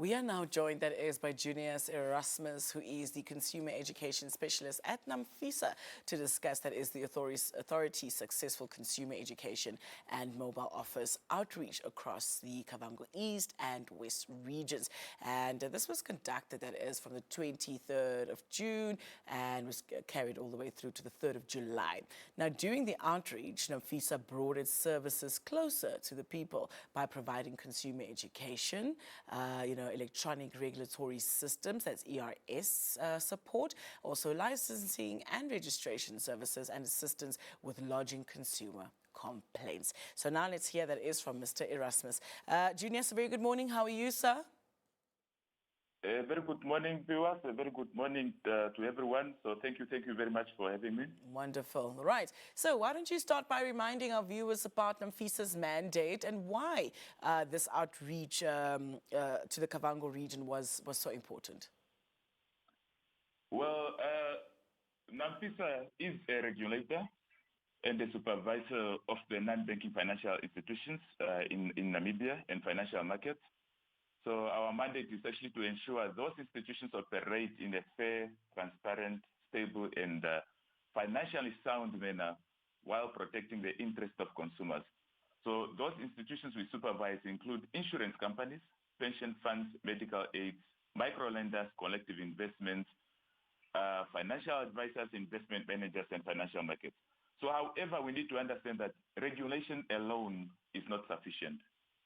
We are now joined, that is, by Junius Erasmus, who is the Consumer Education Specialist at NAMFISA, to discuss, that is, the authority's successful consumer education and mobile office outreach across the KAVANGO East and West regions. And this was conducted, that is, from the 23rd of June and was carried all the way through to the 3rd of July. Now, during the outreach, NAMFISA brought its services closer to the people by providing consumer education, electronic regulatory systems, that's ERS support, also licensing and registration services, and assistance with lodging consumer complaints. So now let's hear that is from Mr. Erasmus. Junius, a very good morning. How are you, sir? Very good morning, viewers. A very good morning to everyone. So thank you very much for having me. Wonderful. Right. So why don't you start by reminding our viewers about NAMFISA's mandate and why this outreach to the KAVANGO region was so important? Well, NAMFISA is a regulator and a supervisor of the non-banking financial institutions in Namibia and financial markets. So our mandate is actually to ensure those institutions operate in a fair, transparent, stable, and financially sound manner while protecting the interest of consumers. So those institutions we supervise include insurance companies, pension funds, medical aids, microlenders, collective investments, financial advisors, investment managers, and financial markets. So however, we need to understand that regulation alone is not sufficient.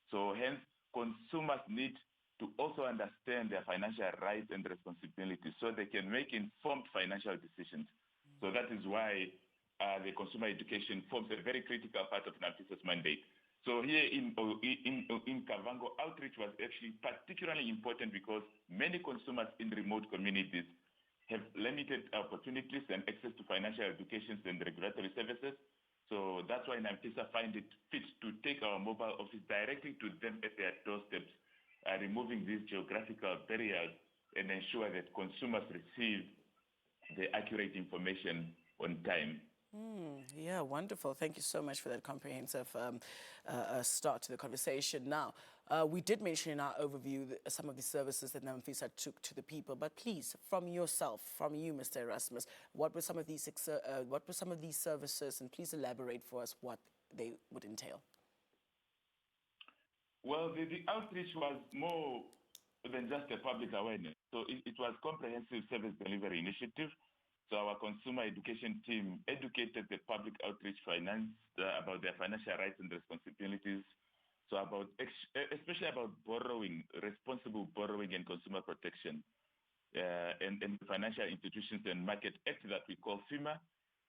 So hence, consumers need to also understand their financial rights and responsibilities so they can make informed financial decisions. So that is why the consumer education forms a very critical part of NAMFISA's mandate. So here in KAVANGO, outreach was actually particularly important because many consumers in remote communities have limited opportunities and access to financial education and regulatory services. So that's why NAMFISA find it fit to take our mobile office directly to them at their doorsteps, removing these geographical barriers and ensure that consumers receive the accurate information on time. Yeah, wonderful. Thank you so much for that comprehensive start to the conversation. Now, we did mention in our overview some of the services that NAMFISA took to the people, but please, from yourself, from you, Mr. Erasmus, what were some of these services, and please elaborate for us what they would entail. Well, the outreach was more than just a public awareness. So it was comprehensive service delivery initiative. So our consumer education team educated the public outreach finance about their financial rights and responsibilities. So especially about borrowing, responsible borrowing and consumer protection, and the Financial Institutions and Market Act that we call FIMA.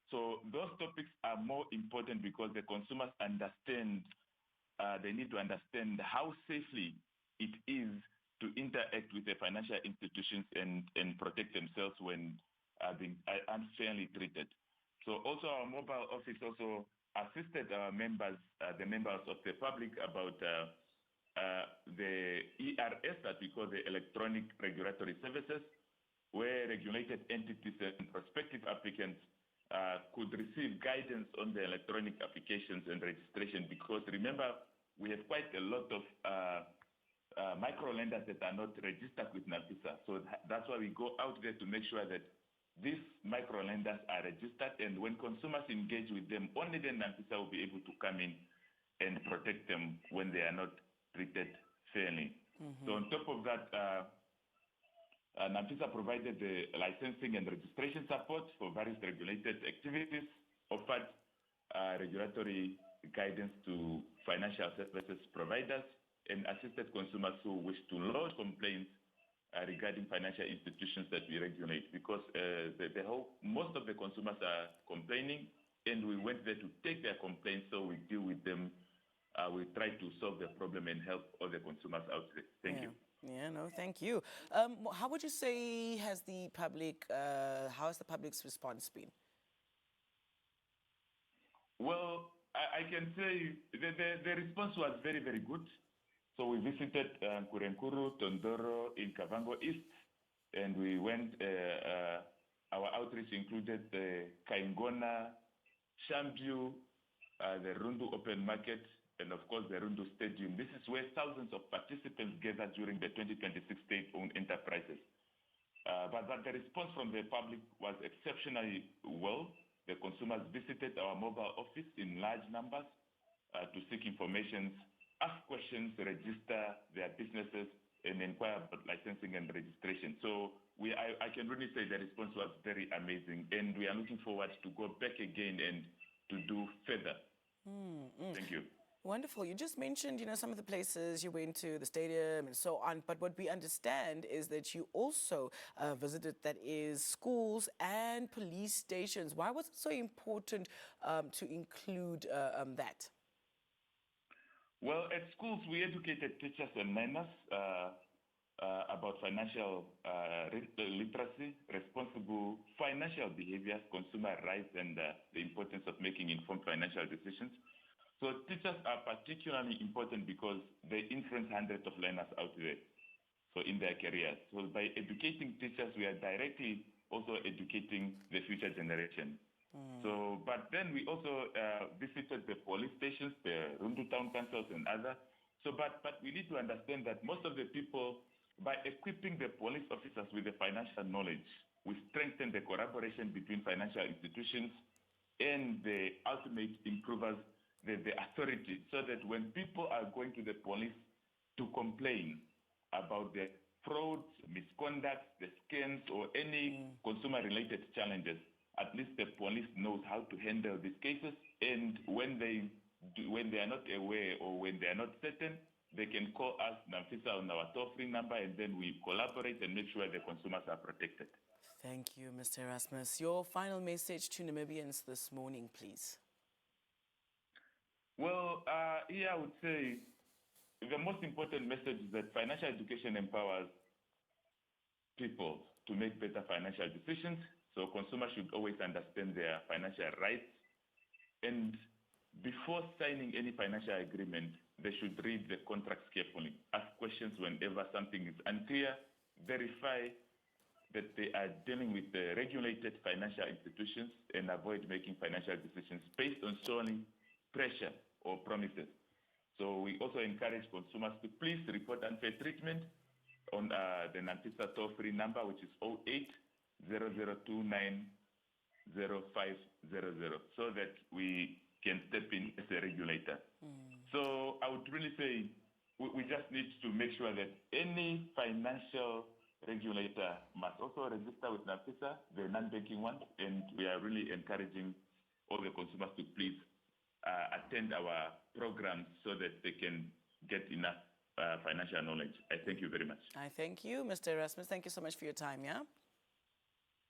So those topics are more important because the consumers understand, they need to understand how safely it is to interact with the financial institutions and protect themselves when being unfairly treated. So also our mobile office also assisted our members, the members of the public, about the ERS that we call the Electronic Regulatory Services, where regulated entities and prospective applicants could receive guidance on the electronic applications and registration, because remember, we have quite a lot of micro-lenders that are not registered with NAMFISA. So that's why we go out there to make sure that these micro-lenders are registered, and when consumers engage with them, only then NAMFISA will be able to come in and protect them when they are not treated fairly. So on top of that, NAMFISA provided the licensing and registration support for various regulated activities, offered regulatory guidance to financial services providers, and assisted consumers who wish to lodge complaints regarding financial institutions that we regulate, because most of the consumers are complaining, and we went there to take their complaints, so we deal with them. We try to solve the problem and help all the consumers out there. Thank you. Yeah, no, thank you. How would you say has the public's response been? Well, I can say the response was very, very good. So we visited Kurenkuru, Tondoro in KAVANGO East, and we went, our outreach included the Kaingona, Shambu, the Rundu Open Market, and of course the Rundu Stadium. This is where thousands of participants gathered during the 2026 state-owned enterprises. But the response from the public was exceptionally well. The consumers visited our mobile office in large numbers to seek information, ask questions, register their businesses, and inquire about licensing and registration. So I can really say the response was very amazing, and we are looking forward to go back again and to do further. Thank you. Wonderful. You just mentioned, some of the places you went to, the stadium and so on. But what we understand is that you also visited, that is, schools and police stations. Why was it so important to include that? Well, at schools, we educated teachers and learners about financial literacy, responsible financial behaviors, consumer rights, and the importance of making informed financial decisions. So teachers are particularly important because they influence hundreds of learners out there, so in their careers. So by educating teachers, we are directly also educating the future generation. So, but then we also visited the police stations, the Rundu town councils and others. So, but we need to understand that most of the people, by equipping the police officers with the financial knowledge, we strengthen the collaboration between financial institutions and the ultimate improvers, the authority, so that when people are going to the police to complain about the frauds, misconduct, the scams, or any consumer-related challenges, at least the police knows how to handle these cases. And when they are not aware or when they are not certain, they can call us, NAMFISA, on our toll-free number, and then we collaborate and make sure the consumers are protected. Thank you, Mr. Erasmus. Your final message to Namibians this morning, please. Well, here I would say the most important message is that financial education empowers people to make better financial decisions. So consumers should always understand their financial rights. And before signing any financial agreement, they should read the contracts carefully, ask questions whenever something is unclear, verify that they are dealing with the regulated financial institutions, and avoid making financial decisions based on solely pressure or promises. So we also encourage consumers to please report unfair treatment on the NAMFISA toll-free number, which is 0800290500, so that we can step in as a regulator. So I would really say we just need to make sure that any financial regulator must also register with NAMFISA, the non-banking one, and we are really encouraging all the consumers to please attend our programs so that they can get enough financial knowledge. I thank you very much. I thank you, Mr. Erasmus. Thank you so much for your time, yeah?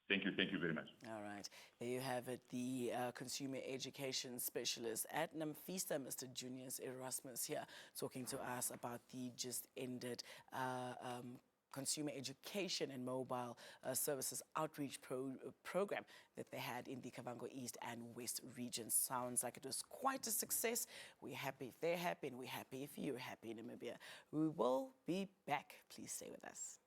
Thank you very much. All right. There you have it, the consumer education specialist at NAMFISA, Mr. Junius Erasmus, here talking to us about the just ended consumer education and mobile services outreach program that they had in the KAVANGO East and West regions. Sounds like it was quite a success. We're happy if they're happy, and we're happy if you're happy in Namibia. We will be back. Please stay with us.